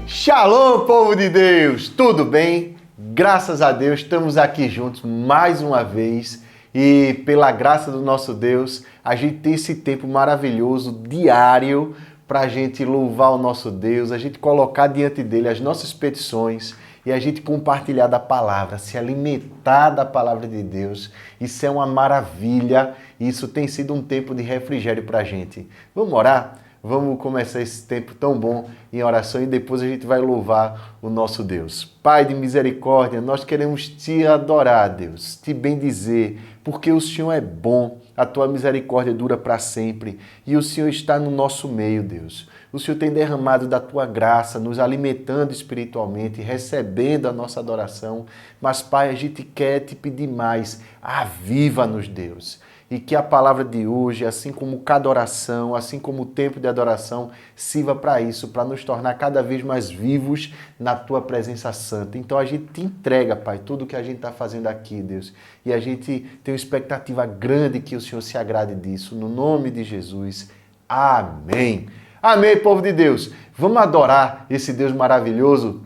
Shalom, povo de Deus! Tudo bem? Graças a Deus, estamos aqui juntos mais uma vez e pela graça do nosso Deus, a gente tem esse tempo maravilhoso, diário, para a gente louvar o nosso Deus, a gente colocar diante dele as nossas petições e a gente compartilhar da palavra, se alimentar da palavra de Deus. Isso é uma maravilha, isso tem sido um tempo de refrigério para a gente. Vamos orar? Vamos começar esse tempo tão bom em oração e depois a gente vai louvar o nosso Deus. Pai de misericórdia, nós queremos te adorar, Deus, te bendizer, porque o Senhor é bom, a tua misericórdia dura para sempre e o Senhor está no nosso meio, Deus. O Senhor tem derramado da tua graça, nos alimentando espiritualmente, recebendo a nossa adoração. Mas, Pai, a gente quer te pedir mais. Aviva-nos, Deus. E que a palavra de hoje, assim como cada oração, assim como o tempo de adoração, sirva para isso, para nos tornar cada vez mais vivos na tua presença santa. Então a gente te entrega, Pai, tudo o que a gente está fazendo aqui, Deus. E a gente tem uma expectativa grande que o Senhor se agrade disso. No nome de Jesus. Amém. Amém, povo de Deus. Vamos adorar esse Deus maravilhoso.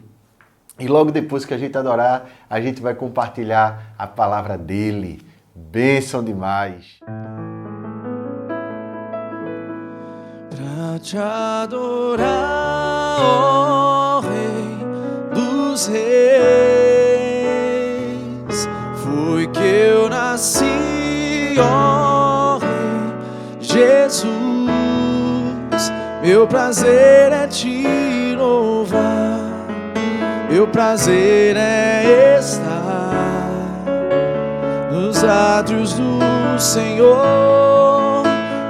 E logo depois que a gente adorar, a gente vai compartilhar a palavra dele. Bênção demais. Pra te adorar, ó Rei dos Reis, foi que eu nasci, ó Rei Jesus. Meu prazer é te louvar, meu prazer é estar nos átrios do Senhor.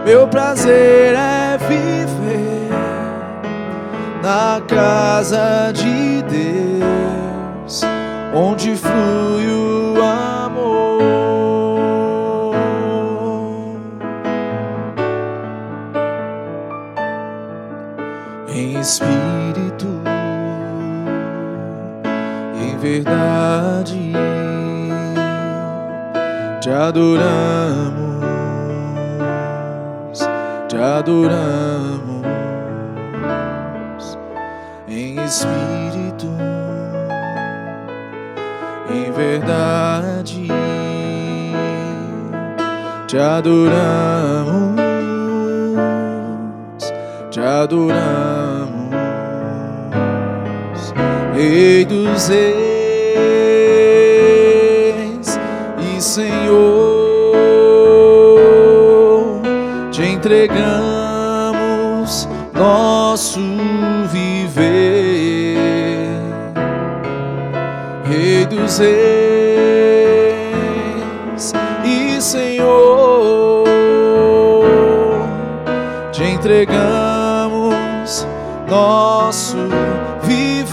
Meu prazer é viver na casa de Deus, onde flui o amor. Em espírito, em verdade, te adoramos, em espírito, em verdade, te adoramos, Rei dos Reis e Senhor, te entregamos nosso viver. Rei dos Reis e Senhor, te entregamos nosso viver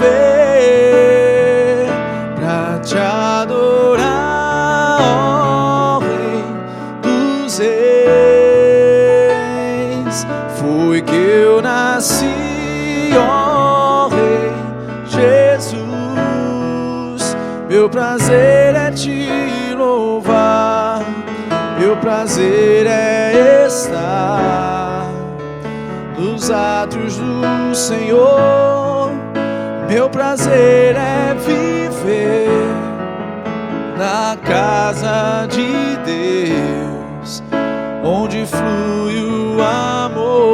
pra te adorar, ó Rei dos Reis. Foi que eu nasci, ó Rei Jesus. Meu prazer é te louvar, meu prazer é estar nos átrios do Senhor. Meu prazer é viver na casa de Deus, onde flui o amor.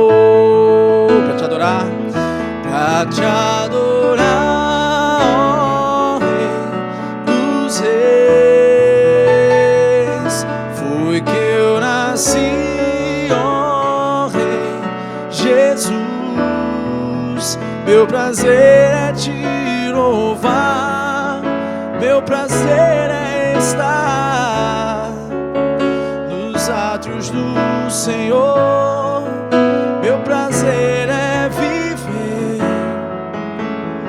Pra te adorar, ó Rei dos Reis. Foi que eu nasci, ó Rei Jesus. Meu prazer é te louvar, meu prazer é estar nos átrios do Senhor. Meu prazer é viver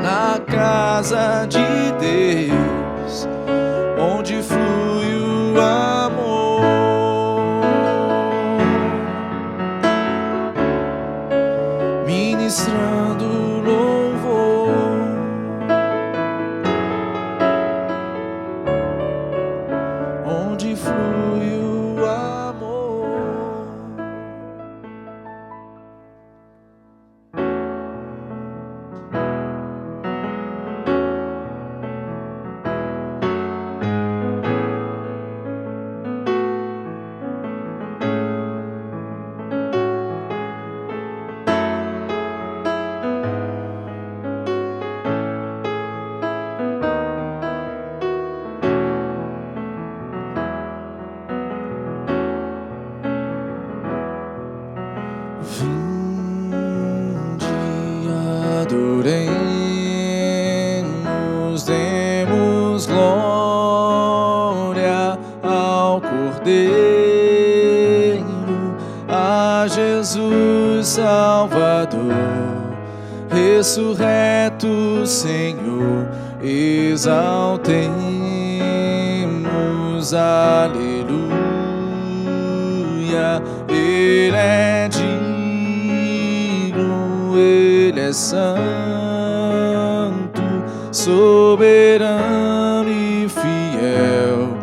na casa de Deus, onde flui o amor. Ministrando louvor, onde flui o amor. Vinde, adoremos, demos glória ao Cordeiro, a Jesus Salvador, ressurreto Senhor, exaltemos, aleluia. Ele é digno, Ele é santo, soberano e fiel,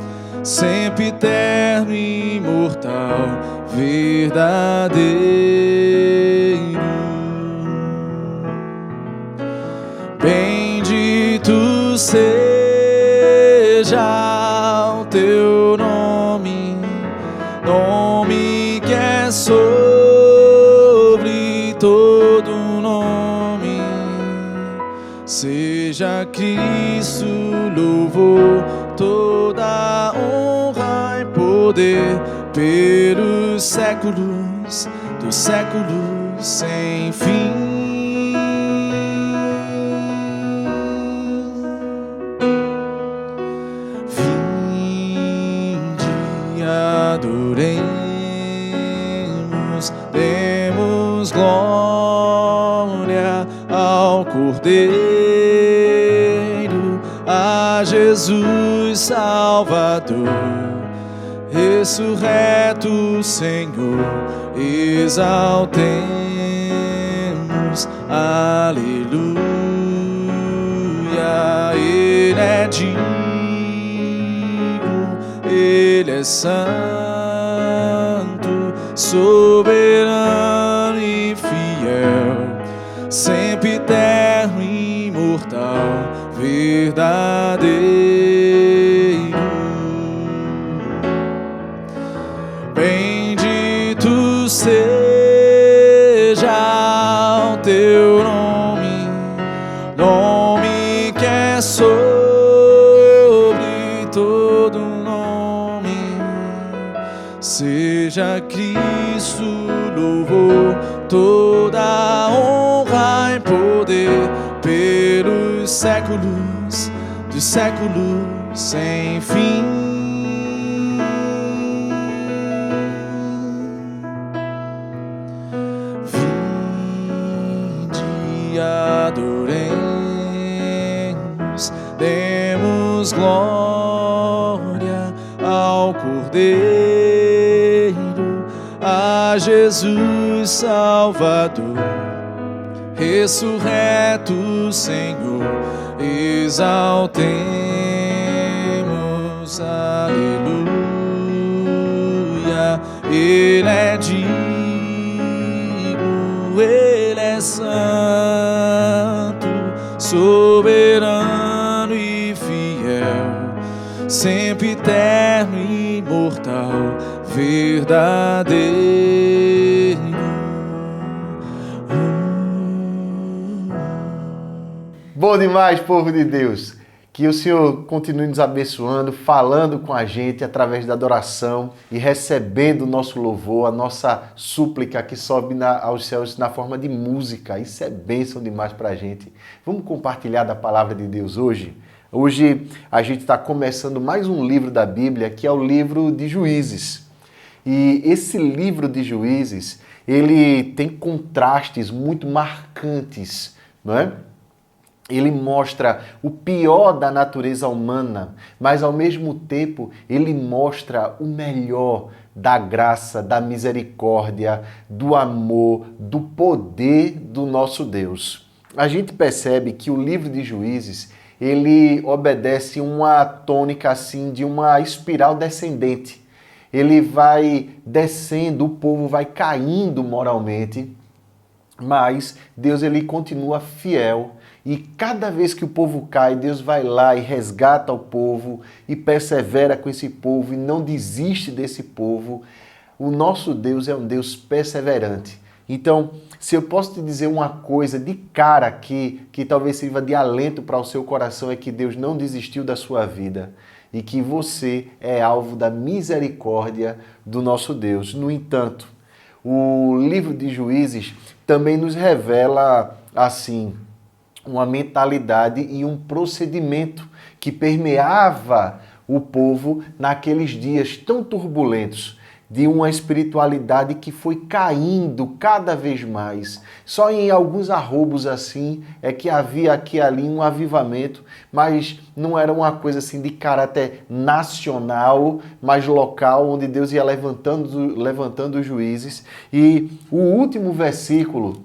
sempre eterno e imortal, verdadeiro. Bendito seja o teu nome, nome que é sobre todo nome. Seja Cristo louvor, toda honra e poder pelos séculos dos séculos sem fim. Adoremos, demos glória ao Cordeiro, a Jesus Salvador, ressurreto Senhor, exaltemos, aleluia. Ele é digno, Ele é santo, soberano e fiel, sempre eterno e imortal, verdadeiro. Bendito seja o teu nome, nome que é sobre todo nome. Seja Cristo louvor, toda honra e poder pelos séculos dos séculos sem fim. Vinde, adoremos, demos glória ao Cordeiro, a Jesus Salvador, ressurreto Senhor, exaltemos, aleluia. Ele é digno, Ele é santo, soberano e fiel, sempre eterno e imortal, verdadeiro. Bom demais, povo de Deus. Que o Senhor continue nos abençoando, falando com a gente através da adoração e recebendo o nosso louvor, a nossa súplica que sobe aos céus na forma de música. Isso é bênção demais para a gente. Vamos compartilhar da palavra de Deus hoje? Hoje a gente está começando mais um livro da Bíblia, que é o livro de Juízes. E esse livro de Juízes, ele tem contrastes muito marcantes, não é? Ele mostra o pior da natureza humana, mas ao mesmo tempo ele mostra o melhor da graça, da misericórdia, do amor, do poder do nosso Deus. A gente percebe que o livro de Juízes, ele obedece uma tônica assim de uma espiral descendente. Ele vai descendo, o povo vai caindo moralmente, mas Deus ele continua fiel. E cada vez que o povo cai, Deus vai lá e resgata o povo e persevera com esse povo e não desiste desse povo. O nosso Deus é um Deus perseverante. Então, se eu posso te dizer uma coisa de cara aqui, que talvez sirva de alento para o seu coração, é que Deus não desistiu da sua vida e que você é alvo da misericórdia do nosso Deus. No entanto, o livro de Juízes também nos revela, assim, uma mentalidade e um procedimento que permeava o povo naqueles dias tão turbulentos, de uma espiritualidade que foi caindo cada vez mais. Só em alguns arrobos assim é que havia aqui e ali um avivamento, mas não era uma coisa assim de caráter nacional, mas local, onde Deus ia levantando os juízes. E o último versículo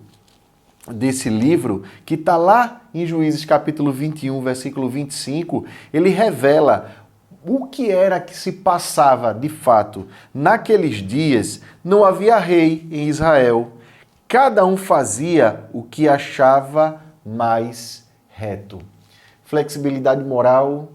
desse livro, que está lá em Juízes capítulo 21, versículo 25, ele revela o que era que se passava de fato. Naqueles dias não havia rei em Israel, cada um fazia o que achava mais reto. Flexibilidade moral,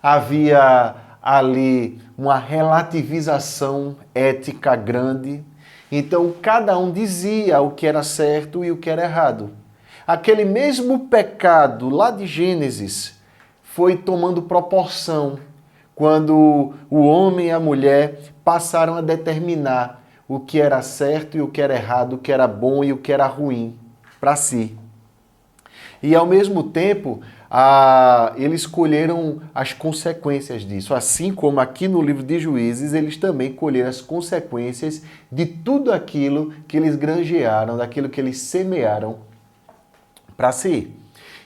havia ali uma relativização ética grande. Então, cada um dizia o que era certo e o que era errado. Aquele mesmo pecado lá de Gênesis foi tomando proporção quando o homem e a mulher passaram a determinar o que era certo e o que era errado, o que era bom e o que era ruim para si. E, ao mesmo tempo, eles colheram as consequências disso. Assim como aqui no livro de Juízes, eles também colheram as consequências de tudo aquilo que eles granjearam, daquilo que eles semearam para si.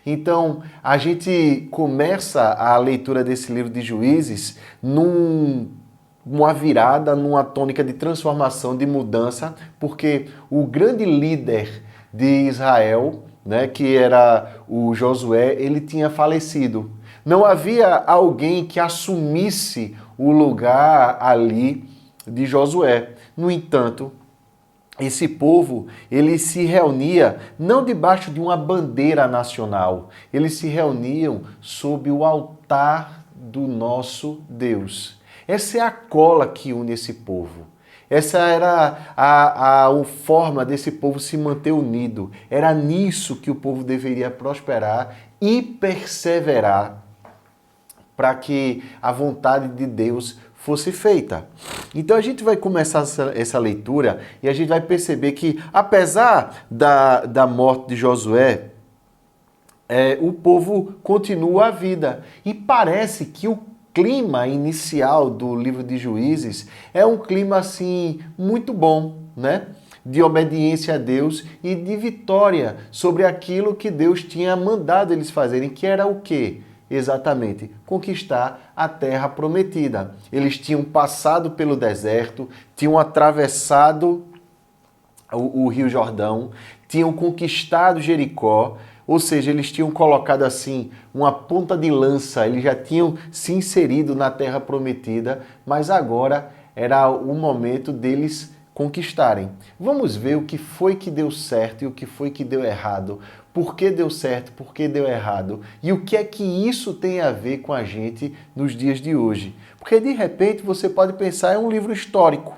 Então, a gente começa a leitura desse livro de Juízes numa virada, numa tônica de transformação, de mudança, porque o grande líder de Israel, né, que era o Josué, ele tinha falecido. Não havia alguém que assumisse o lugar ali de Josué. No entanto, esse povo, ele se reunia não debaixo de uma bandeira nacional, eles se reuniam sob o altar do nosso Deus. Essa é a cola que une esse povo. Essa era a forma desse povo se manter unido. Era nisso que o povo deveria prosperar e perseverar para que a vontade de Deus fosse feita. Então a gente vai começar essa leitura e a gente vai perceber que, apesar da morte de Josué, o povo continua a vida. E parece que o clima inicial do livro de Juízes é um clima assim muito bom, né? De obediência a Deus e de vitória sobre aquilo que Deus tinha mandado eles fazerem, que era o quê? Exatamente, conquistar a terra prometida. Eles tinham passado pelo deserto, tinham atravessado o Rio Jordão, tinham conquistado Jericó, ou seja, eles tinham colocado assim uma ponta de lança, eles já tinham se inserido na terra prometida, mas agora era o momento deles conquistarem. Vamos ver o que foi que deu certo e o que foi que deu errado. Por que deu certo, por que deu errado? E o que é que isso tem a ver com a gente nos dias de hoje? Porque de repente você pode pensar, é um livro histórico,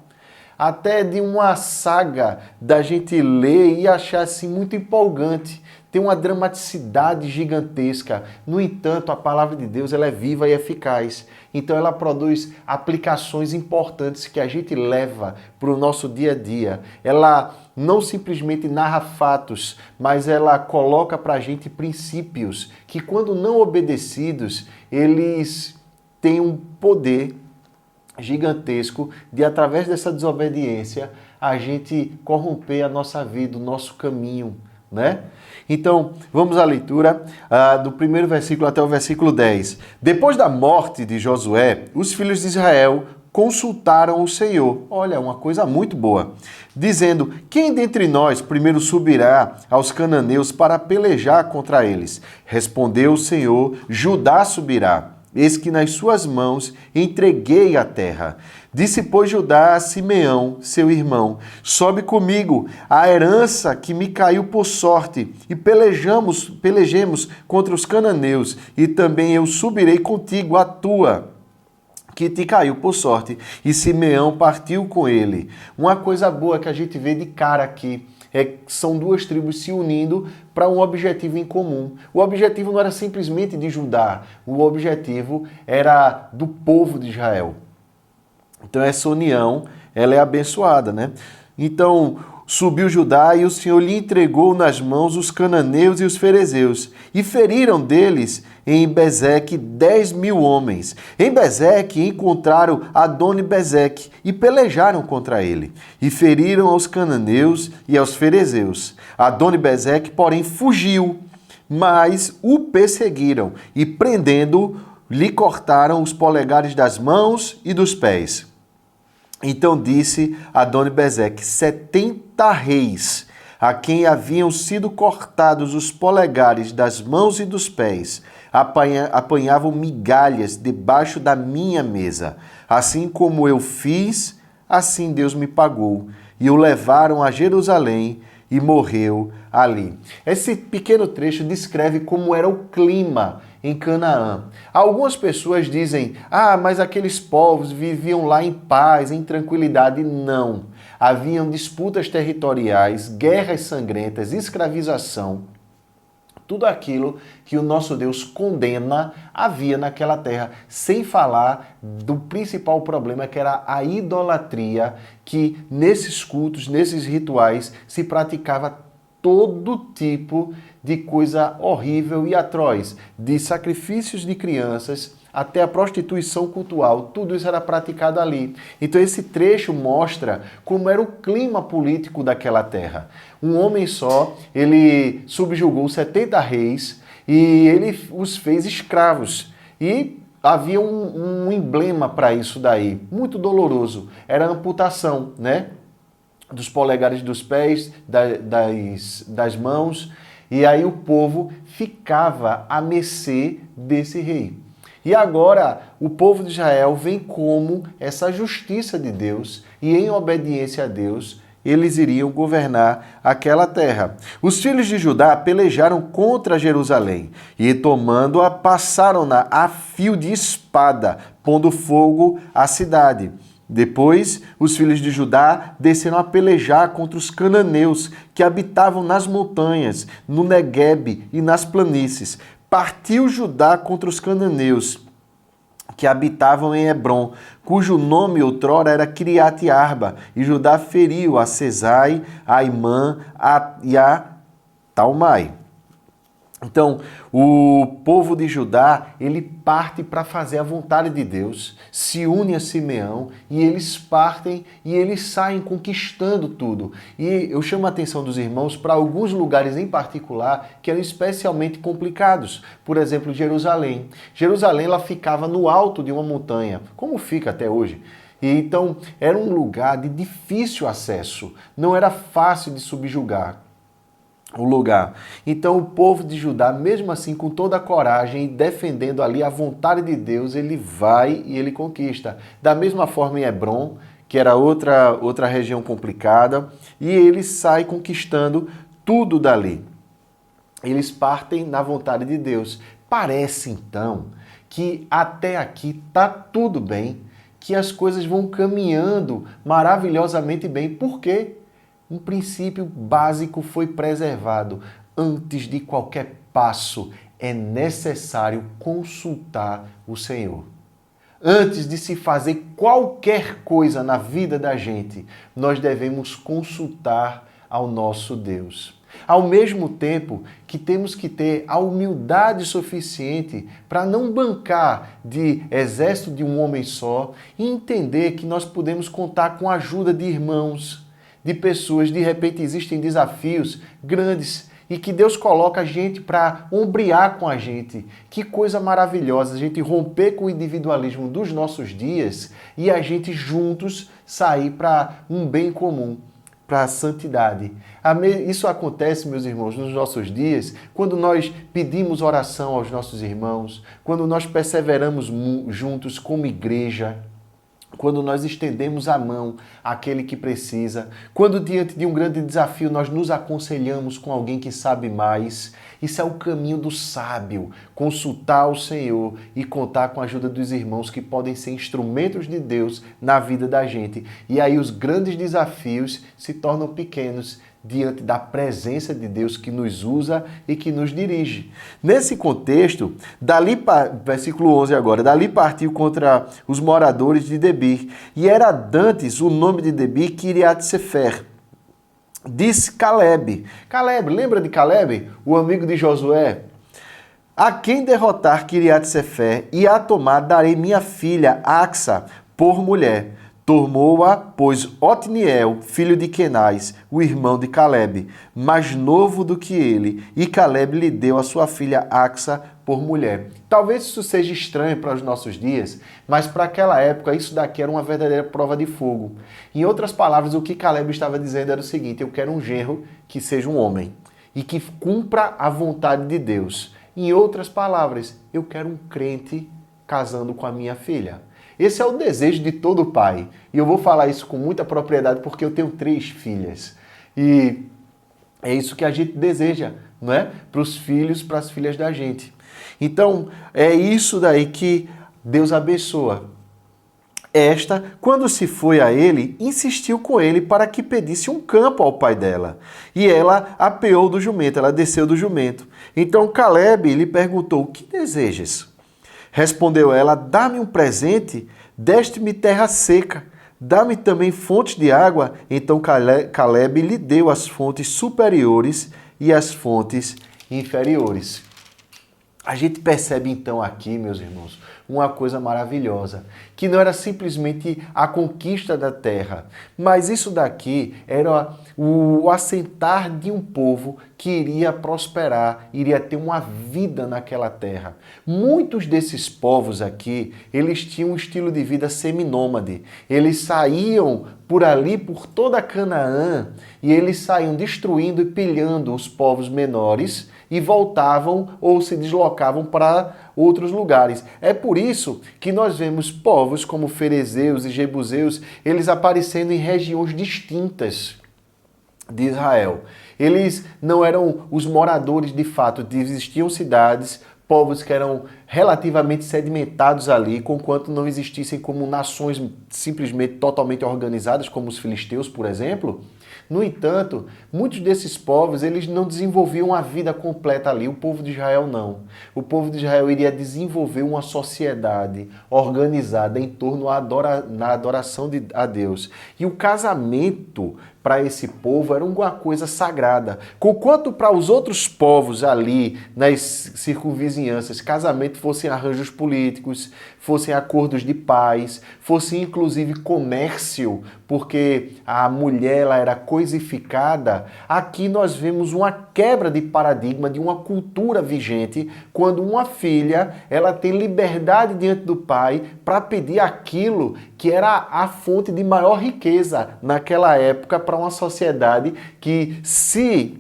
até de uma saga da gente ler e achar assim muito empolgante. Tem uma dramaticidade gigantesca. No entanto, a palavra de Deus ela é viva e eficaz. Então ela produz aplicações importantes que a gente leva para o nosso dia a dia. Ela não simplesmente narra fatos, mas ela coloca para a gente princípios que, quando não obedecidos, eles têm um poder gigantesco de, através dessa desobediência, a gente corromper a nossa vida, o nosso caminho, né? Então, vamos à leitura do primeiro versículo até o versículo 10. Depois da morte de Josué, os filhos de Israel consultaram o Senhor. Olha, uma coisa muito boa. Dizendo, quem dentre nós primeiro subirá aos cananeus para pelejar contra eles? Respondeu o Senhor, Judá subirá. Eis que nas suas mãos entreguei a terra. Disse, pois, Judá a Simeão, seu irmão, sobe comigo a herança que me caiu por sorte, e pelejemos contra os cananeus, e também eu subirei contigo a tua, que te caiu por sorte. E Simeão partiu com ele. Uma coisa boa que a gente vê de cara aqui, são duas tribos se unindo para um objetivo em comum. O objetivo não era simplesmente de Judá, o objetivo era do povo de Israel. Então essa união, ela é abençoada, né? Então, subiu Judá, e o Senhor lhe entregou nas mãos os cananeus e os ferezeus, e feriram deles em Bezeque 10.000 homens. Em Bezeque encontraram Adoni-Bezeque e pelejaram contra ele, e feriram aos cananeus e aos ferezeus. Adoni-Bezeque, porém, fugiu, mas o perseguiram, e prendendo, lhe cortaram os polegares das mãos e dos pés. Então disse Adoni-Bezeque: 70 reis, a quem haviam sido cortados os polegares das mãos e dos pés, apanhavam migalhas debaixo da minha mesa. Assim como eu fiz, assim Deus me pagou. E o levaram a Jerusalém e morreu ali. Esse pequeno trecho descreve como era o clima em Canaã. Algumas pessoas dizem: mas aqueles povos viviam lá em paz, em tranquilidade. Não. Haviam disputas territoriais, guerras sangrentas, escravização. Tudo aquilo que o nosso Deus condena havia naquela terra, sem falar do principal problema, que era a idolatria, que nesses cultos, nesses rituais, se praticava todo tipo de coisa horrível e atroz, de sacrifícios de crianças até a prostituição cultural, tudo isso era praticado ali. Então esse trecho mostra como era o clima político daquela terra. Um homem só, ele subjugou 70 reis e ele os fez escravos. E havia um emblema para isso daí, muito doloroso, era a amputação, né? Dos polegares dos pés, das mãos, e aí o povo ficava à mercê desse rei. E agora o povo de Israel vem como essa justiça de Deus, e em obediência a Deus, eles iriam governar aquela terra. Os filhos de Judá pelejaram contra Jerusalém, e tomando-a, passaram-na a fio de espada, pondo fogo à cidade. Depois, os filhos de Judá desceram a pelejar contra os cananeus, que habitavam nas montanhas, no Neguebe e nas planícies. Partiu Judá contra os cananeus, que habitavam em Hebrom, cujo nome outrora era Quiriate-Arba, e Judá feriu a Sesai, a Imã e a Talmai. Então, o povo de Judá, ele parte para fazer a vontade de Deus, se une a Simeão, e eles partem e eles saem conquistando tudo. E eu chamo a atenção dos irmãos para alguns lugares em particular que eram especialmente complicados. Por exemplo, Jerusalém. Jerusalém, ela ficava no alto de uma montanha, como fica até hoje. E então, era um lugar de difícil acesso, não era fácil de subjugar o lugar. Então o povo de Judá, mesmo assim, com toda a coragem e defendendo ali a vontade de Deus, ele vai e ele conquista. Da mesma forma em Hebrom, que era outra região complicada, e ele sai conquistando tudo dali. Eles partem na vontade de Deus. Parece então que até aqui tá tudo bem, que as coisas vão caminhando maravilhosamente bem. Por quê? Um princípio básico foi preservado. Antes de qualquer passo, é necessário consultar o Senhor. Antes de se fazer qualquer coisa na vida da gente, nós devemos consultar ao nosso Deus. Ao mesmo tempo que temos que ter a humildade suficiente para não bancar de exército de um homem só e entender que nós podemos contar com a ajuda de irmãos, de pessoas. De repente existem desafios grandes e que Deus coloca a gente para ombrear com a gente. Que coisa maravilhosa a gente romper com o individualismo dos nossos dias e a gente juntos sair para um bem comum, para a santidade. Isso acontece, meus irmãos, nos nossos dias, quando nós pedimos oração aos nossos irmãos, quando nós perseveramos juntos como igreja, quando nós estendemos a mão àquele que precisa, quando diante de um grande desafio nós nos aconselhamos com alguém que sabe mais. Isso é o caminho do sábio, consultar o Senhor e contar com a ajuda dos irmãos que podem ser instrumentos de Deus na vida da gente. E aí os grandes desafios se tornam pequenos diante da presença de Deus que nos usa e que nos dirige. Nesse contexto, versículo 11 agora, dali partiu contra os moradores de Debir, e era dantes o nome de Debir Quiriate-Sefer. Disse Caleb. Caleb, lembra de Caleb, o amigo de Josué? A quem derrotar Quiriat-Sefer e a tomar darei minha filha Axa por mulher. Tomou-a, pois, Otniel, filho de Kenaz, o irmão de Caleb, mais novo do que ele, e Caleb lhe deu a sua filha Axa por mulher. Talvez isso seja estranho para os nossos dias, mas para aquela época isso daqui era uma verdadeira prova de fogo. Em outras palavras, o que Caleb estava dizendo era o seguinte: eu quero um genro que seja um homem e que cumpra a vontade de Deus. Em outras palavras, eu quero um crente casando com a minha filha. Esse é o desejo de todo pai. E eu vou falar isso com muita propriedade porque eu tenho 3 filhas. E é isso que a gente deseja, não é? Para os filhos, para as filhas da gente. Então, é isso daí que Deus abençoa. Esta, quando se foi a ele, insistiu com ele para que pedisse um campo ao pai dela. E ela apeou do jumento, ela desceu do jumento. Então Caleb lhe perguntou: o que desejas? Respondeu ela: dá-me um presente, deste-me terra seca, dá-me também fontes de água. Então Caleb lhe deu as fontes superiores e as fontes inferiores. A gente percebe então aqui, meus irmãos, uma coisa maravilhosa, que não era simplesmente a conquista da terra, mas isso daqui era o assentar de um povo que iria prosperar, iria ter uma vida naquela terra. Muitos desses povos aqui, eles tinham um estilo de vida seminômade. Eles saíam por ali, por toda Canaã, e eles saíam destruindo e pilhando os povos menores e voltavam ou se deslocavam para outros lugares. É por isso que nós vemos povos como ferezeus e jebuseus, eles aparecendo em regiões distintas de Israel. Eles não eram os moradores de fato, existiam cidades, povos que eram relativamente sedimentados ali, conquanto não existissem como nações simplesmente totalmente organizadas, como os filisteus, por exemplo. No entanto, muitos desses povos, eles não desenvolviam a vida completa ali. O povo de Israel não. O povo de Israel iria desenvolver uma sociedade organizada em torno da adoração a Deus. E o casamento para esse povo era uma coisa sagrada. Conquanto para os outros povos ali, nas circunvizinhanças, casamento fossem arranjos políticos, fossem acordos de paz, fosse inclusive comércio, porque a mulher ela era coisificada, aqui nós vemos uma quebra de paradigma de uma cultura vigente, quando uma filha ela tem liberdade diante do pai para pedir aquilo que era a fonte de maior riqueza naquela época para uma sociedade que se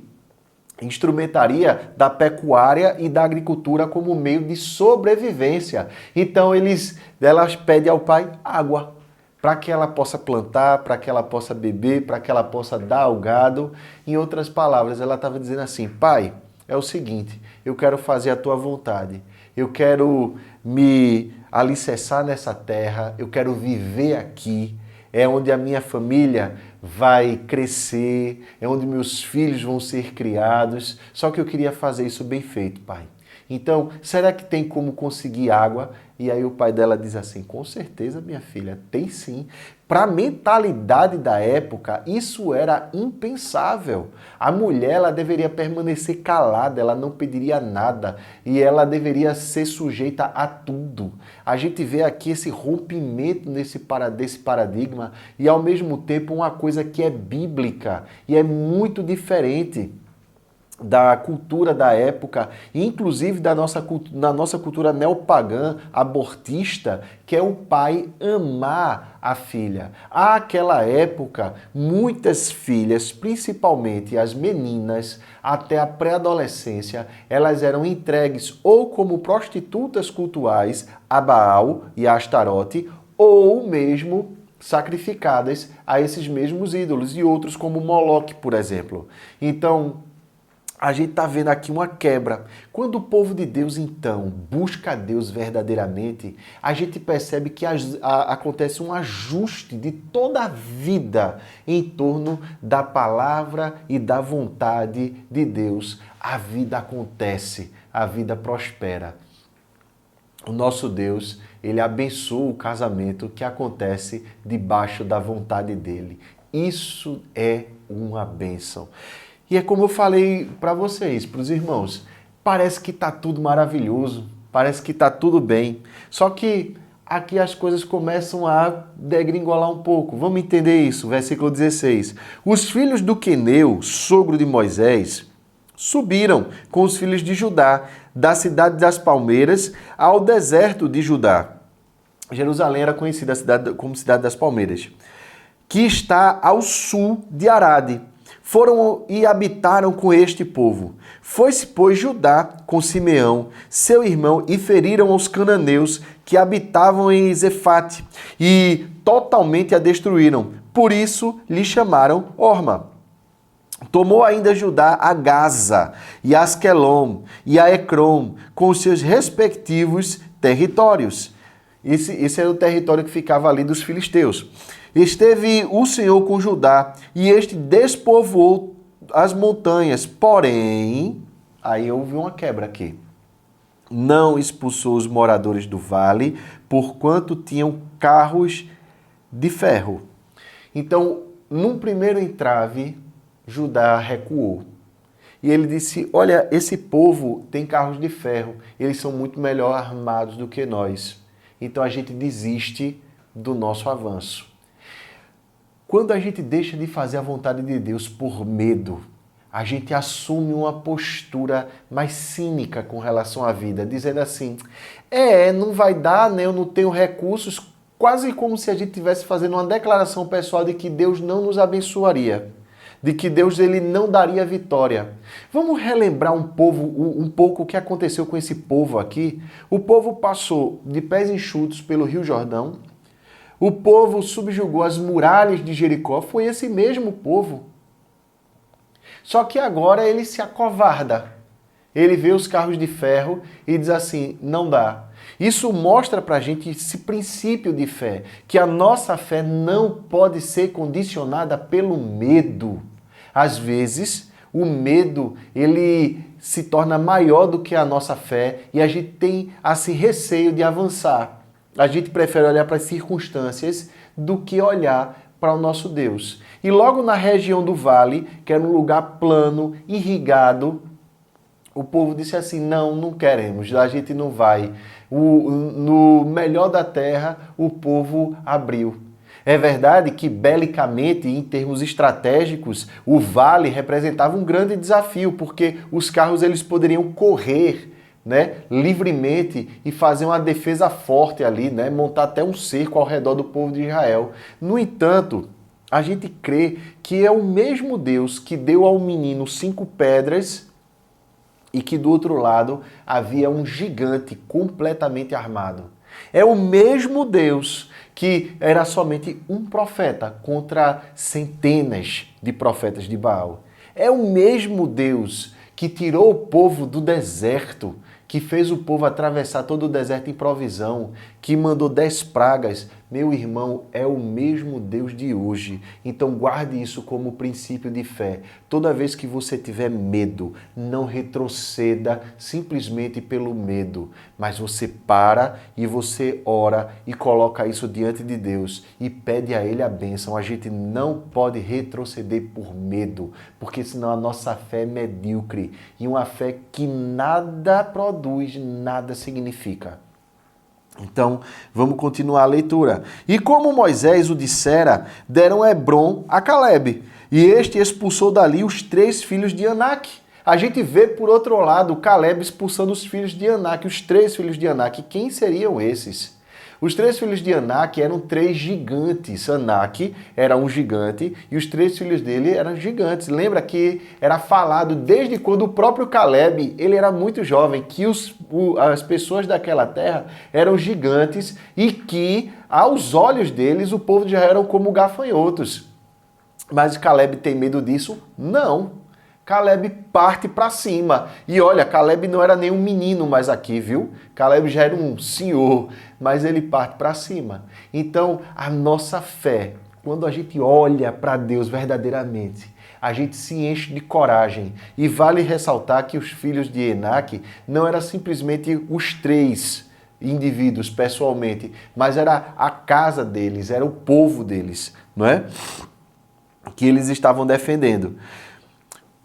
instrumentaria da pecuária e da agricultura como meio de sobrevivência. Então elas pedem ao pai água para que ela possa plantar, para que ela possa beber, para que ela possa dar ao gado. Em outras palavras, ela estava dizendo assim: pai, é o seguinte, eu quero fazer a tua vontade, eu quero me alicerçar nessa terra, eu quero viver aqui, é onde a minha família vai crescer, é onde meus filhos vão ser criados, só que eu queria fazer isso bem feito, pai. Então, será que tem como conseguir água? E aí o pai dela diz assim: com certeza, minha filha, tem sim. Para a mentalidade da época, isso era impensável. A mulher ela deveria permanecer calada, ela não pediria nada e ela deveria ser sujeita a tudo. A gente vê aqui esse rompimento desse paradigma e ao mesmo tempo uma coisa que é bíblica e é muito diferente da cultura da época, inclusive da nossa cultura neopagã, abortista, que é o pai amar a filha. Àquela época, muitas filhas, principalmente as meninas, até a pré-adolescência, elas eram entregues ou como prostitutas cultuais a Baal e a Astarote, ou mesmo sacrificadas a esses mesmos ídolos, e outros como Moloque, por exemplo. Então, a gente está vendo aqui uma quebra. Quando o povo de Deus, então, busca a Deus verdadeiramente, a gente percebe que acontece um ajuste de toda a vida em torno da palavra e da vontade de Deus. A vida acontece, a vida prospera. O nosso Deus, ele abençoa o casamento que acontece debaixo da vontade dele. Isso é uma bênção. E é como eu falei para vocês, para os irmãos, parece que está tudo maravilhoso, parece que está tudo bem, só que aqui as coisas começam a degringolar um pouco. Vamos entender isso, versículo 16. Os filhos do Queneu, sogro de Moisés, subiram com os filhos de Judá, da cidade das palmeiras ao deserto de Judá. Jerusalém era conhecida como cidade das palmeiras, que está ao sul de Arade. Foram e habitaram com este povo. Foi-se, pois, Judá com Simeão, seu irmão, e feriram os cananeus que habitavam em Zefate, e totalmente a destruíram. Por isso lhe chamaram Orma. Tomou ainda Judá a Gaza, e a Asquelon, e a Ecrom, com os seus respectivos territórios. Esse era o território que ficava ali dos filisteus. Esteve o Senhor com Judá, e este despovoou as montanhas. Porém, aí houve uma quebra aqui. Não expulsou os moradores do vale, porquanto tinham carros de ferro. Então, num primeiro entrave, Judá recuou. E ele disse, olha, esse povo tem carros de ferro, eles são muito melhor armados do que nós. Então a gente desiste do nosso avanço. Quando a gente deixa de fazer a vontade de Deus por medo, a gente assume uma postura mais cínica com relação à vida, dizendo assim, não vai dar, né? Eu não tenho recursos, quase como se a gente estivesse fazendo uma declaração pessoal de que Deus não nos abençoaria, de que Deus ele não daria vitória. Vamos relembrar um pouco o que aconteceu com esse povo aqui? O povo passou de pés enxutos pelo Rio Jordão, o povo subjugou as muralhas de Jericó, foi esse mesmo povo. Só que agora ele se acovarda. Ele vê os carros de ferro e diz assim, não dá. Isso mostra pra gente esse princípio de fé, que a nossa fé não pode ser condicionada pelo medo. Às vezes, o medo, ele se torna maior do que a nossa fé e a gente tem assim receio de avançar. A gente prefere olhar para as circunstâncias do que olhar para o nosso Deus. E logo na região do vale, que era um lugar plano, irrigado, o povo disse assim, não queremos, a gente não vai. No melhor da terra, o povo abriu. É verdade que, belicamente, em termos estratégicos, o vale representava um grande desafio, porque os carros eles poderiam correr, né, livremente e fazer uma defesa forte ali, né, montar até um cerco ao redor do povo de Israel. No entanto, a gente crê que é o mesmo Deus que deu ao menino 5 pedras e que do outro lado havia um gigante completamente armado. É o mesmo Deus que era somente um profeta contra centenas de profetas de Baal. É o mesmo Deus que tirou o povo do deserto, que fez o povo atravessar todo o deserto em provisão, que mandou 10 pragas. Meu irmão, é o mesmo Deus de hoje. Então guarde isso como princípio de fé. Toda vez que você tiver medo, não retroceda simplesmente pelo medo, mas você para e você ora e coloca isso diante de Deus e pede a Ele a bênção. A gente não pode retroceder por medo, porque senão a nossa fé é medíocre e uma fé que nada produz, nada significa. Então, vamos continuar a leitura. E como Moisés o dissera, deram Hebrom a Calebe, e este expulsou dali os 3 filhos de Anak. A gente vê, por outro lado, Calebe expulsando os filhos de Anak, os 3 filhos de Anak. Quem seriam esses? Os 3 filhos de Anak eram 3 gigantes. Anak era um gigante e os 3 filhos dele eram gigantes. Lembra que era falado desde quando o próprio Calebe, ele era muito jovem, que as pessoas daquela terra eram gigantes e que, aos olhos deles, o povo de Israel era como gafanhotos. Mas Calebe tem medo disso? Não. Calebe parte para cima. E olha, Calebe não era nem um menino mais aqui, viu? Calebe já era um senhor, mas ele parte para cima. Então, a nossa fé, quando a gente olha para Deus verdadeiramente, a gente se enche de coragem. E vale ressaltar que os filhos de Enaque não eram simplesmente os 3 indivíduos pessoalmente, mas era a casa deles, era o povo deles, não é? que eles estavam defendendo.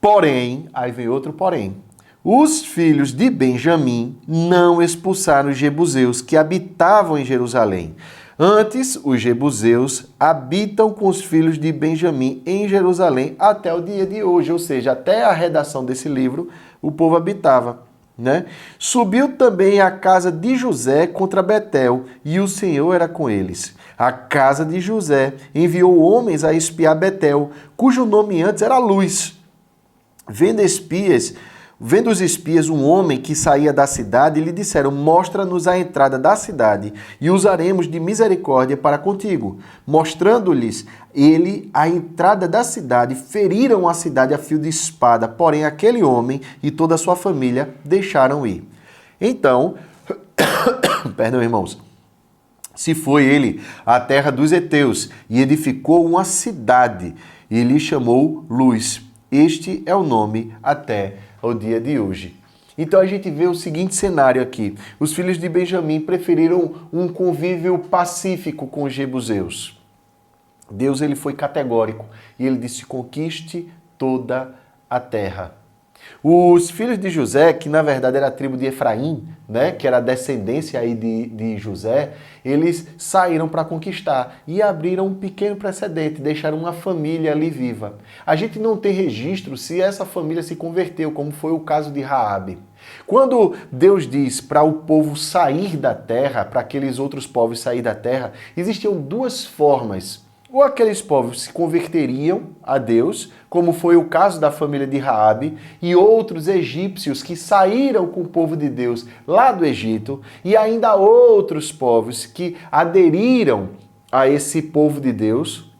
Porém, aí vem outro porém, os filhos de Benjamim não expulsaram os jebuseus que habitavam em Jerusalém. Antes, os jebuseus habitam com os filhos de Benjamim em Jerusalém até o dia de hoje, ou seja, até a redação desse livro, o povo habitava, né? Subiu também a casa de José contra Betel, e o Senhor era com eles. A casa de José enviou homens a espiar Betel, cujo nome antes era Luz. Vendo os espias um homem que saía da cidade, lhe disseram: mostra-nos a entrada da cidade, e usaremos de misericórdia para contigo. Mostrando-lhes ele a entrada da cidade, feriram a cidade a fio de espada, porém aquele homem e toda a sua família deixaram ir. Então, perdão, irmãos, se foi ele à terra dos heteus, e edificou uma cidade, e lhe chamou Luz. Este é o nome até o dia de hoje. Então a gente vê o seguinte cenário aqui. Os filhos de Benjamim preferiram um convívio pacífico com os jebuseus. Deus ele foi categórico e ele disse: conquiste toda a terra. Os filhos de José, que na verdade era a tribo de Efraim, né, que era a descendência aí de José, eles saíram para conquistar e abriram um pequeno precedente, deixaram uma família ali viva. A gente não tem registro se essa família se converteu, como foi o caso de Raabe. Quando Deus diz para o povo sair da terra, para aqueles outros povos sair da terra, existiam duas formas. Ou aqueles povos se converteriam a Deus, como foi o caso da família de Raabe, e outros egípcios que saíram com o povo de Deus lá do Egito, e ainda outros povos que aderiram a esse povo de Deus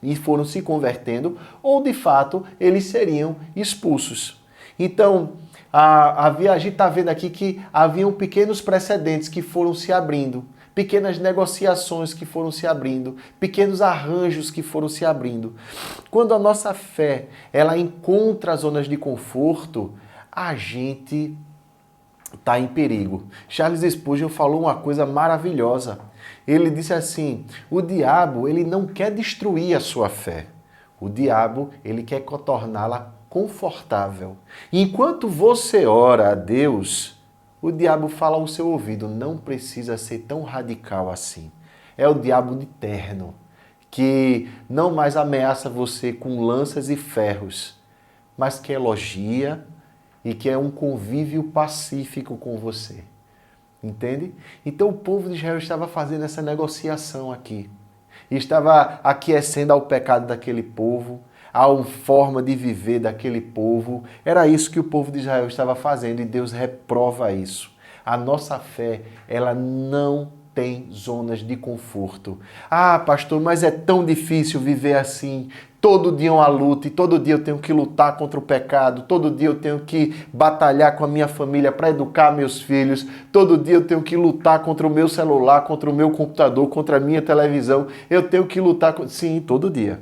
e foram se convertendo, ou de fato eles seriam expulsos. Então, a gente está vendo aqui que haviam pequenos precedentes que foram se abrindo. Pequenas negociações que foram se abrindo, pequenos arranjos que foram se abrindo. Quando a nossa fé ela encontra zonas de conforto, a gente está em perigo. Charles Spurgeon falou uma coisa maravilhosa. Ele disse assim: o diabo ele não quer destruir a sua fé. O diabo ele quer torná-la confortável. Enquanto você ora a Deus, o diabo fala ao seu ouvido: não precisa ser tão radical assim. É o diabo de terno, que não mais ameaça você com lanças e ferros, mas que elogia e que é um convívio pacífico com você. Entende? Então o povo de Israel estava fazendo essa negociação aqui. Estava aquecendo ao pecado daquele povo, a forma de viver daquele povo. Era isso que o povo de Israel estava fazendo e Deus reprova isso. A nossa fé, ela não tem zonas de conforto. Ah, pastor, mas é tão difícil viver assim. Todo dia é uma luta e todo dia eu tenho que lutar contra o pecado. Todo dia eu tenho que batalhar com a minha família para educar meus filhos. Todo dia eu tenho que lutar contra o meu celular, contra o meu computador, contra a minha televisão. Eu tenho que lutar... Sim, todo dia.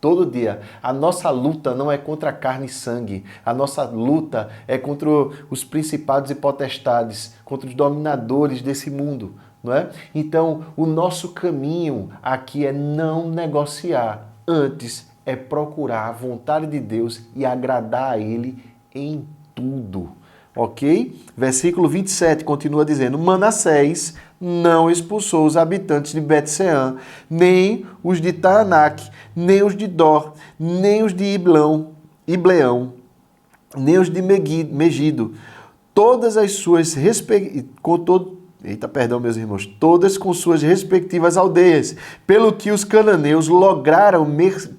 Todo dia. A nossa luta não é contra carne e sangue. A nossa luta é contra os principados e potestades, contra os dominadores desse mundo, não é? Então, o nosso caminho aqui é não negociar. Antes, é procurar a vontade de Deus e agradar a Ele em tudo. Ok? Versículo 27 continua dizendo: Manassés não expulsou os habitantes de Bet-Sean, nem os de Taanac, nem os de Dor, nem os de Ibleão, nem os de Megido, todas as suas todas com suas respectivas aldeias, pelo que os cananeus lograram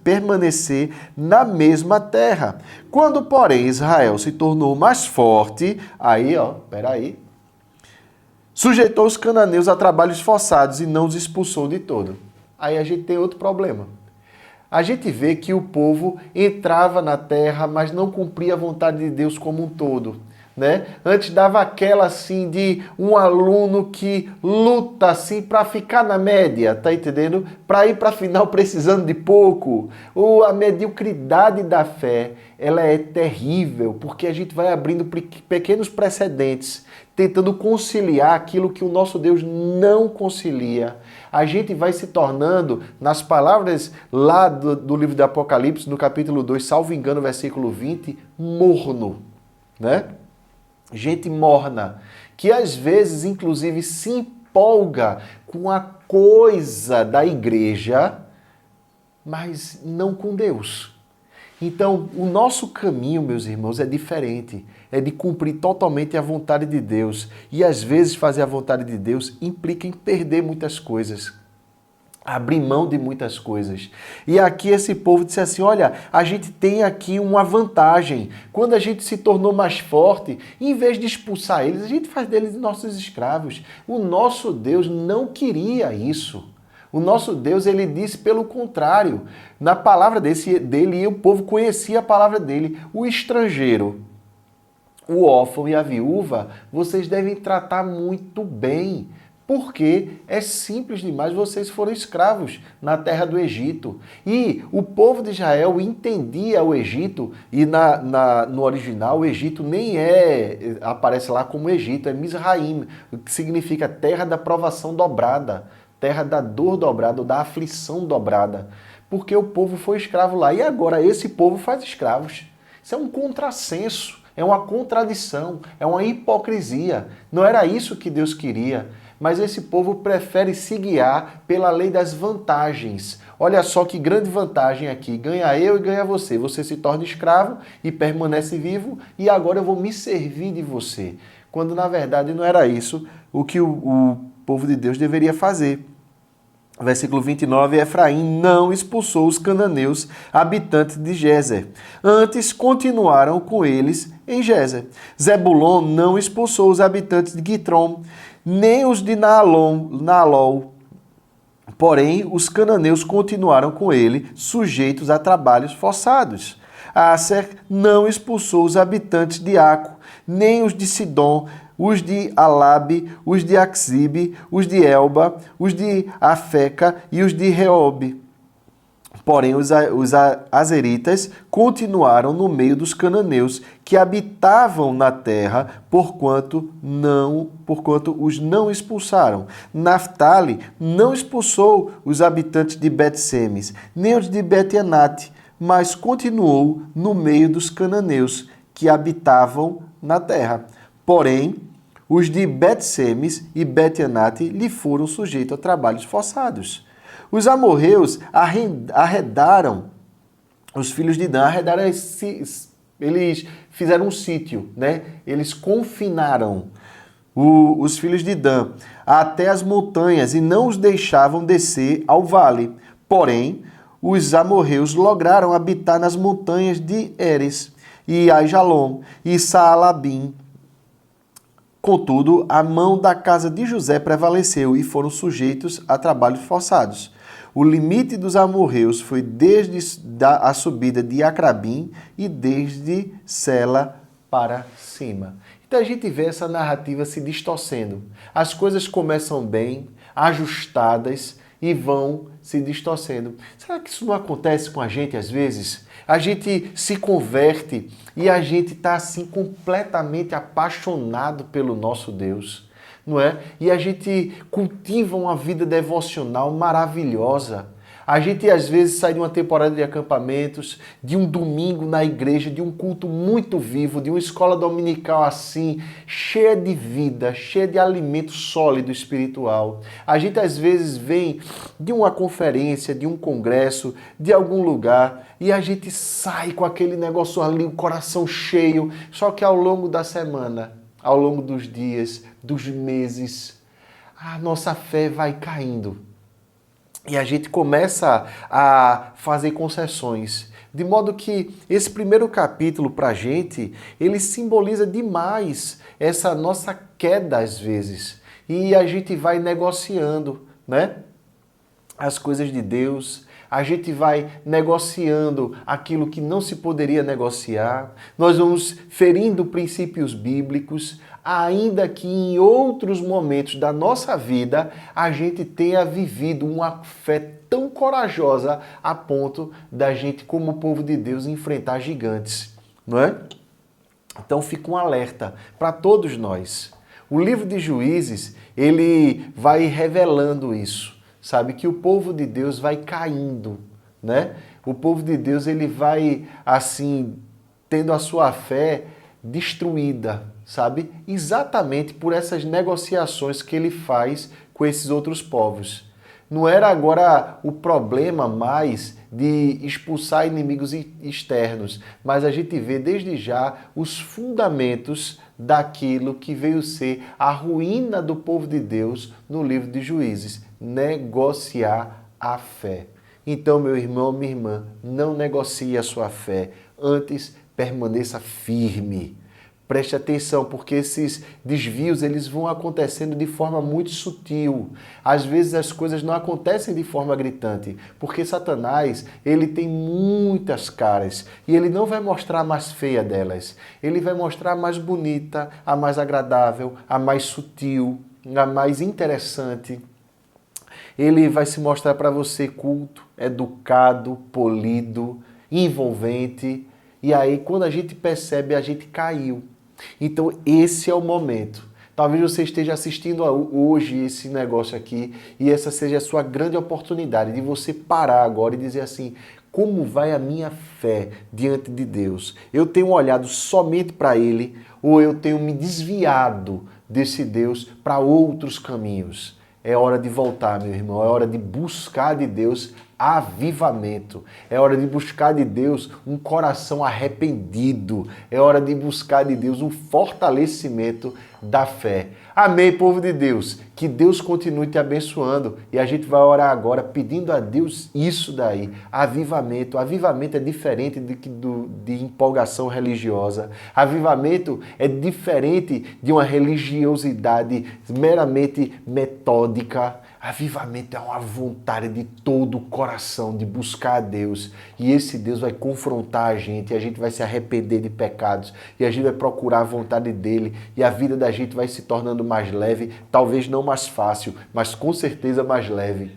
permanecer na mesma terra. Quando, porém, Israel se tornou mais forte, sujeitou os cananeus a trabalhos forçados e não os expulsou de todo. Aí a gente tem outro problema. A gente vê que o povo entrava na terra, mas não cumpria a vontade de Deus como um todo. Né? Antes dava aquela assim de um aluno que luta assim para ficar na média, tá entendendo? Para ir para a final precisando de pouco. Ou a mediocridade da fé, ela é terrível, porque a gente vai abrindo pequenos precedentes, tentando conciliar aquilo que o nosso Deus não concilia. a gente vai se tornando, nas palavras lá do livro do Apocalipse, no capítulo 2, salvo engano, versículo 20, morno, né? Gente morna, que às vezes, inclusive, se empolga com a coisa da igreja, mas não com Deus. Então, o nosso caminho, meus irmãos, é diferente. É de cumprir totalmente a vontade de Deus. E às vezes fazer a vontade de Deus implica em perder muitas coisas. Abrir mão de muitas coisas. E aqui esse povo disse assim, olha, a gente tem aqui uma vantagem. Quando a gente se tornou mais forte, em vez de expulsar eles, a gente faz deles nossos escravos. O nosso Deus não queria isso. O nosso Deus, ele disse pelo contrário. Na palavra dele, e o povo conhecia a palavra dele. O estrangeiro, o órfão e a viúva, vocês devem tratar muito bem. Porque é simples demais, vocês foram escravos na terra do Egito. E o povo de Israel entendia o Egito, e no original o Egito nem aparece lá como Egito, é Mizraim, que significa terra da provação dobrada, terra da dor dobrada, ou da aflição dobrada. Porque o povo foi escravo lá, e agora esse povo faz escravos. Isso é um contrassenso, é uma contradição, é uma hipocrisia. Não era isso que Deus queria. Mas esse povo prefere se guiar pela lei das vantagens. Olha só que grande vantagem aqui. Ganha eu e ganha você. Você se torna escravo e permanece vivo e agora eu vou me servir de você. Quando na verdade não era isso o que o povo de Deus deveria fazer. Versículo 29, Efraim não expulsou os cananeus habitantes de Gézer. Antes continuaram com eles em Gézer. Zebulon não expulsou os habitantes de Gitrom, nem os de Naalol. Porém, os cananeus continuaram com ele, sujeitos a trabalhos forçados. Aser não expulsou os habitantes de Aco, nem os de Sidom, os de Alabe, os de Axibe, os de Elba, os de Afeca e os de Reobe. Porém, os azeritas continuaram no meio dos cananeus que habitavam na terra, porquanto os não expulsaram. Naftali não expulsou os habitantes de Bet-Semes, nem os de Bet-Anate, mas continuou no meio dos cananeus que habitavam na terra. Porém, os de Bet-Semes e Bet-Anate lhe foram sujeitos a trabalhos forçados. Os amorreus arredaram os filhos de Dan, eles fizeram um sítio, né? Eles confinaram os filhos de Dan até as montanhas e não os deixavam descer ao vale. Porém, os amorreus lograram habitar nas montanhas de Eres e Aijalon e Saalabim. Contudo, a mão da casa de José prevaleceu e foram sujeitos a trabalhos forçados. O limite dos amorreus foi desde a subida de Acrabim e desde Sela para cima. Então a gente vê essa narrativa se distorcendo. As coisas começam bem, ajustadas e vão se distorcendo. Será que isso não acontece com a gente às vezes? A gente se converte e a gente está assim completamente apaixonado pelo nosso Deus, não é? E a gente cultiva uma vida devocional maravilhosa. A gente às vezes sai de uma temporada de acampamentos, de um domingo na igreja, de um culto muito vivo, de uma escola dominical assim, cheia de vida, cheia de alimento sólido espiritual. A gente às vezes vem de uma conferência, de um congresso, de algum lugar, e a gente sai com aquele negócio ali, o coração cheio, só que ao longo da semana, ao longo dos dias, dos meses, a nossa fé vai caindo. E a gente começa a fazer concessões. De modo que esse primeiro capítulo para a gente, ele simboliza demais essa nossa queda às vezes. E a gente vai negociando, né? As coisas de Deus. A gente vai negociando aquilo que não se poderia negociar. Nós vamos ferindo princípios bíblicos, ainda que em outros momentos da nossa vida a gente tenha vivido uma fé tão corajosa a ponto da gente, como povo de Deus, enfrentar gigantes, não é? Então fica um alerta para todos nós. O livro de Juízes, ele vai revelando isso. sabe? Que o povo de Deus vai caindo, né? O povo de Deus, ele vai, assim, tendo a sua fé destruída, sabe? Exatamente por essas negociações que ele faz com esses outros povos. Não era agora o problema mais de expulsar inimigos externos, mas a gente vê desde já os fundamentos daquilo que veio ser a ruína do povo de Deus no livro de Juízes, negociar a fé. Então, meu irmão, minha irmã, não negocie a sua fé, antes permaneça firme. Preste atenção, porque esses desvios eles vão acontecendo de forma muito sutil. Às vezes as coisas não acontecem de forma gritante, porque Satanás ele tem muitas caras e ele não vai mostrar a mais feia delas. Ele vai mostrar a mais bonita, a mais agradável, a mais sutil, a mais interessante. Ele vai se mostrar para você culto, educado, polido, envolvente. E aí, quando a gente percebe, a gente caiu. Então, esse é o momento. Talvez você esteja assistindo hoje esse negócio aqui e essa seja a sua grande oportunidade de você parar agora e dizer assim: como vai a minha fé diante de Deus? Eu tenho olhado somente para Ele ou eu tenho me desviado desse Deus para outros caminhos? É hora de voltar, meu irmão. É hora de buscar de Deus avivamento. É hora de buscar de Deus um coração arrependido. É hora de buscar de Deus um fortalecimento da fé. Amém, povo de Deus. Que Deus continue te abençoando. E a gente vai orar agora pedindo a Deus isso daí. Avivamento. Avivamento é diferente de empolgação religiosa. Avivamento é diferente de uma religiosidade meramente metódica. Avivamento é uma vontade de todo o coração de buscar a Deus. E esse Deus vai confrontar a gente. E a gente vai se arrepender de pecados. E a gente vai procurar a vontade dele. E a vida da gente vai se tornando mais leve. Talvez não mais fácil, mas com certeza mais leve.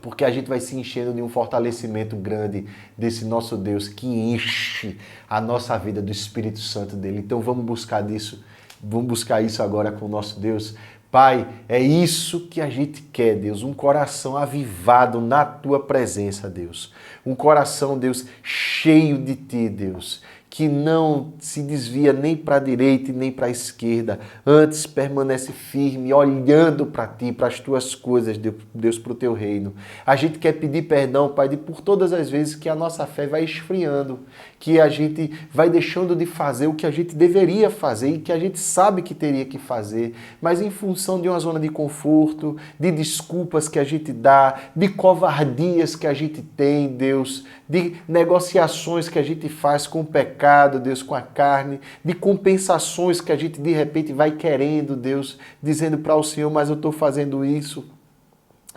Porque a gente vai se enchendo de um fortalecimento grande desse nosso Deus que enche a nossa vida do Espírito Santo dele. Então vamos buscar disso. Vamos buscar isso agora com o nosso Deus. Pai, é isso que a gente quer, Deus, um coração avivado na Tua presença, Deus. Um coração, Deus, cheio de Ti, Deus, que não se desvia nem para a direita e nem para a esquerda, antes permanece firme, olhando para Ti, para as Tuas coisas, Deus, para o Teu reino. A gente quer pedir perdão, Pai, por todas as vezes que a nossa fé vai esfriando, que a gente vai deixando de fazer o que a gente deveria fazer e que a gente sabe que teria que fazer, mas em função de uma zona de conforto, de desculpas que a gente dá, de covardias que a gente tem, Deus, de negociações que a gente faz com o pecado, Deus, com a carne, de compensações que a gente de repente vai querendo, Deus, dizendo para o Senhor, mas eu estou fazendo isso,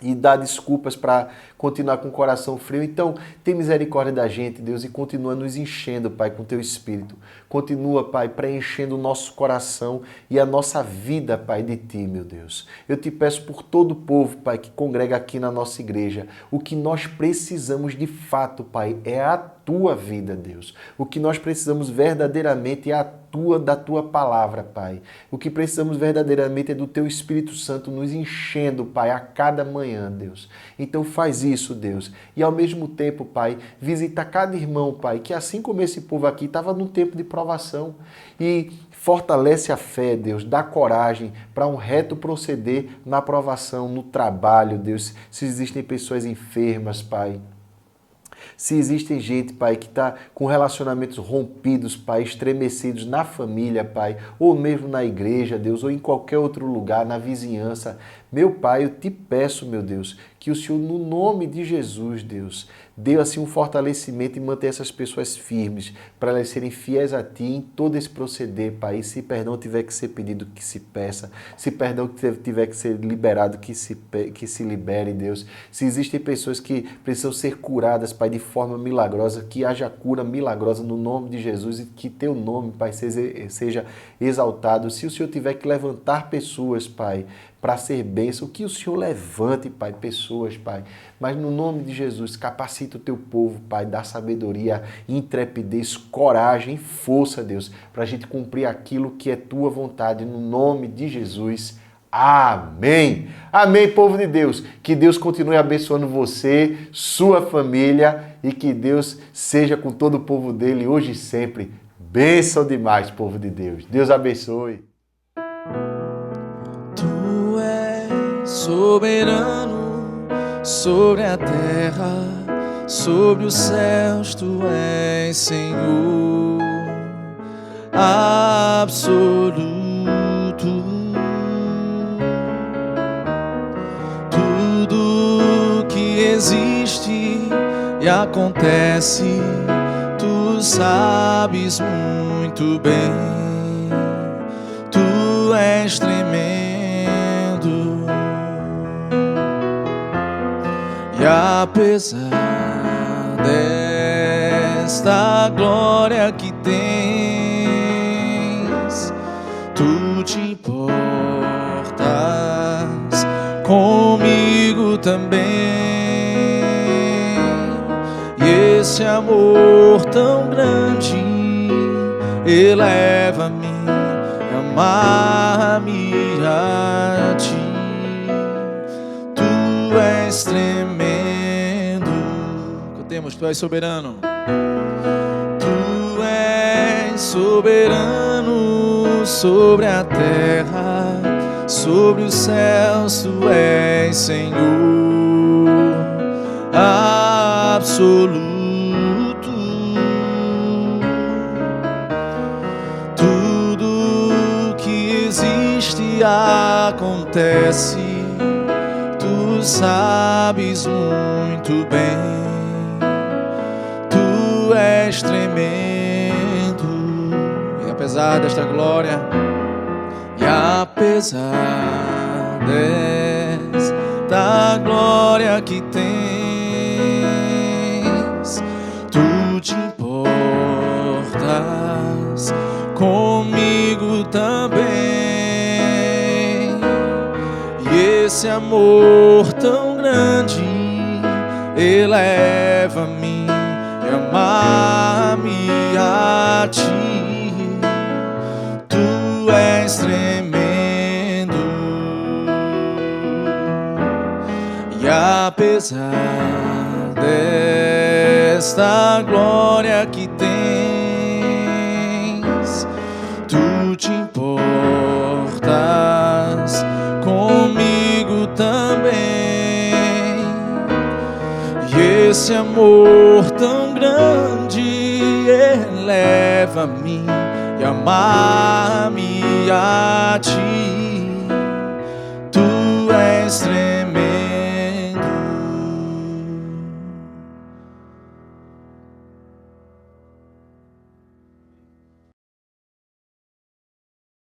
e dá desculpas para continuar com o coração frio. Então, tem misericórdia da gente, Deus, e continua nos enchendo, Pai, com Teu Espírito. Continua, Pai, preenchendo o nosso coração e a nossa vida, Pai, de Ti, meu Deus. Eu te peço por todo o povo, Pai, que congrega aqui na nossa igreja. O que nós precisamos de fato, Pai, é a Tua vida, Deus. O que nós precisamos verdadeiramente é da Tua palavra, Pai. O que precisamos verdadeiramente é do Teu Espírito Santo nos enchendo, Pai, a cada manhã, Deus. Então faz isso, Deus. E ao mesmo tempo, Pai, visita cada irmão, Pai, que assim como esse povo aqui estava num tempo de provação e fortalece a fé, Deus, dá coragem para um reto proceder na provação, no trabalho, Deus. Se existem pessoas enfermas, Pai, se existem gente, Pai, que está com relacionamentos rompidos, Pai, estremecidos na família, Pai, ou mesmo na igreja, Deus, ou em qualquer outro lugar, na vizinhança, meu Pai, eu te peço, meu Deus, que o Senhor, no nome de Jesus, Deus, dê assim um fortalecimento e mantenha essas pessoas firmes, para elas serem fiéis a Ti em todo esse proceder, Pai. E se perdão tiver que ser pedido, que se peça. Se perdão tiver que ser liberado, que se libere, Deus. Se existem pessoas que precisam ser curadas, Pai, de forma milagrosa, que haja cura milagrosa no nome de Jesus e que Teu nome, Pai, seja exaltado. Se o Senhor tiver que levantar pessoas, Pai, para ser bênção, que o Senhor levante, Pai, pessoas, Pai. Mas no nome de Jesus, capacita o Teu povo, Pai, dá sabedoria, intrepidez, coragem e força, Deus, para a gente cumprir aquilo que é Tua vontade. No nome de Jesus. Amém. Amém, povo de Deus. Que Deus continue abençoando você, sua família e que Deus seja com todo o povo dele hoje e sempre. Bênção demais, povo de Deus. Deus abençoe. Tu és soberano sobre a terra, sobre os céus. Tu és Senhor absoluto. Tudo que existe e acontece, tu sabes muito bem. Tu és tremendo. E apesar desta glória que tens, tu te importas comigo também. E esse amor tão grande eleva-me, amar-me a ti. Tu és tremendo. Cantemos, tu és soberano. Tu és soberano sobre a terra, sobre os céus. Tu és Senhor absoluto. Tudo que existe acontece, tu sabes muito bem. Tu és tremendo. E apesar desta glória, e apesar desta glória que tens, tu te importas comigo também. E esse amor tão grande eleva-me e amar-me a ti. Tu és tremendo. E apesar desta glória que tens, tu te importas comigo também. E esse amor tão grande eleva-me e amar-me a ti.